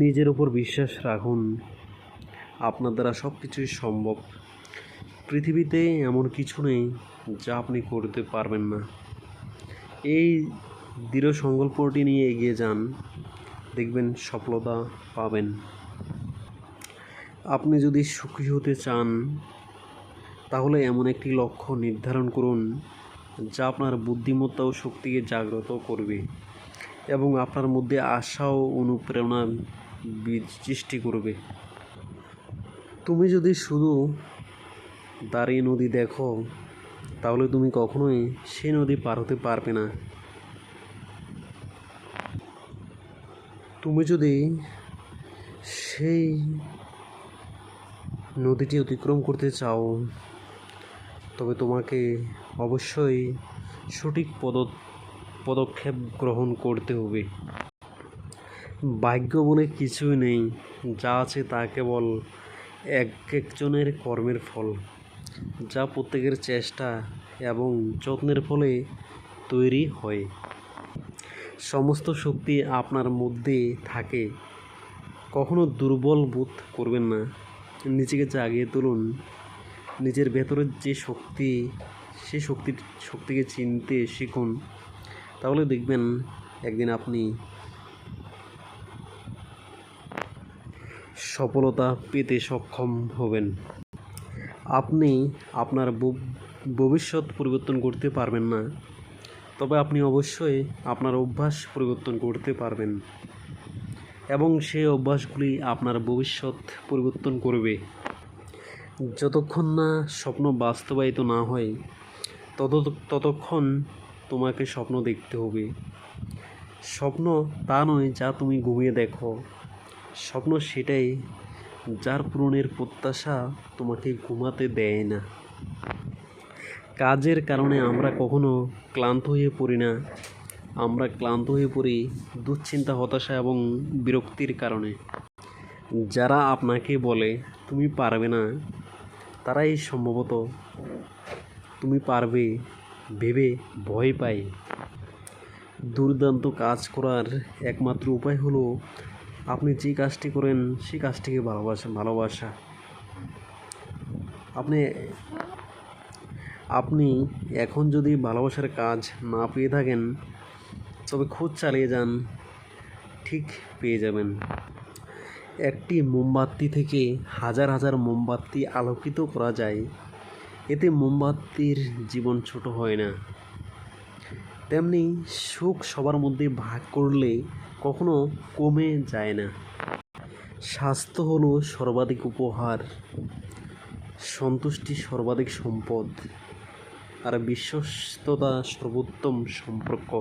নিজের উপর বিশ্বাস রাখুন, আপনার দ্বারা সব কিছুই সম্ভব। পৃথিবীতে এমন কিছু নেই যা আপনি করতে পারবেন না। এই দৃঢ় সংকল্পটি নিয়ে এগিয়ে যান, দেখবেন সফলতা পাবেন। আপনি যদি সুখী হতে চান তাহলে এমন একটি লক্ষ্য নির্ধারণ করুন যা আপনার বুদ্ধিমত্তা ও শক্তিকে জাগ্রত করবে এবং আপনার মধ্যে আশা ও অনুপ্রেরণা সৃষ্টি করবে। তুমি যদি শুধু দাঁড়িয়ে নদী দেখো তাহলে তুমি কখনোই সেই নদী পার হতে পারবে না। তুমি যদি সেই নদীটি অতিক্রম করতে চাও তবে তোমাকে অবশ্যই সঠিক পদক্ষেপ গ্রহণ করতে হবে। ভাগ্য বলে কিছুই নেই, যা আছে তা কেবল একজনের কর্মের ফল, যা প্রত্যেকের চেষ্টা এবং যত্নের ফলে তৈরি হয়। সমস্ত শক্তি আপনার মধ্যে থাকে, কখনো দুর্বল বোধ করবেন না। নিজেকে জাগিয়ে তুলুন, নিজের ভেতরের যে শক্তি, সেই শক্তিকে চিনতে শিখুন। তাহলে দেখবেন একদিন আপনি সফলতা পেতে সক্ষম হবেন। আপনি আপনার ভবিষ্যৎ পরিবর্তন করতে পারবেন না, তবে আপনি অবশ্যই আপনার অভ্যাস পরিবর্তন করতে পারবেন এবং সেই অভ্যাসগুলি আপনার ভবিষ্যৎ পরিবর্তন করবে। যতক্ষণ না স্বপ্ন বাস্তবায়িত না হয় ততক্ষণ তোমাকে স্বপ্ন দেখতে হবে। স্বপ্ন তা নয় যা তুমি ঘুমিয়ে দেখো, স্বপ্ন সেটাই যার পূরণের প্রত্যাশা তোমাকে ঘুমাতে দেয় না। কাজের কারণে আমরা কখনো ক্লান্ত হয়ে পড়ি না, আমরা ক্লান্ত হয়ে পড়ি দুশ্চিন্তা, হতাশা এবং বিরক্তির কারণে। যারা আপনাকে বলে তুমি পারবে না, তারাই সম্ভবত তুমি পারবে ভেবে ভয় পায়। দুর্দান্ত কাজ করার একমাত্র উপায় হলো আপনি যে কাজটি করেন সেই কাজটিকে ভালোবাসা। আপনি এখন যদি ভালোবাসার কাজ না পেয়ে থাকেন তবে খোঁজ চালিয়ে যান, ঠিক পেয়ে যাবেন। একটি মোমবাতি থেকে হাজার হাজার মোমবাতি আলোকিত করা যায়, এতে মোমবাতির জীবন ছোট হয় না। তেমনি সুখ সবার মধ্যে ভাগ করলে কখনো কমে যায় না। স্বাস্থ্য হলো সর্বাধিক উপহার, সন্তুষ্টি সর্বাধিক সম্পদ, আর বিশ্বস্ততা সর্বোত্তম সম্পর্ক।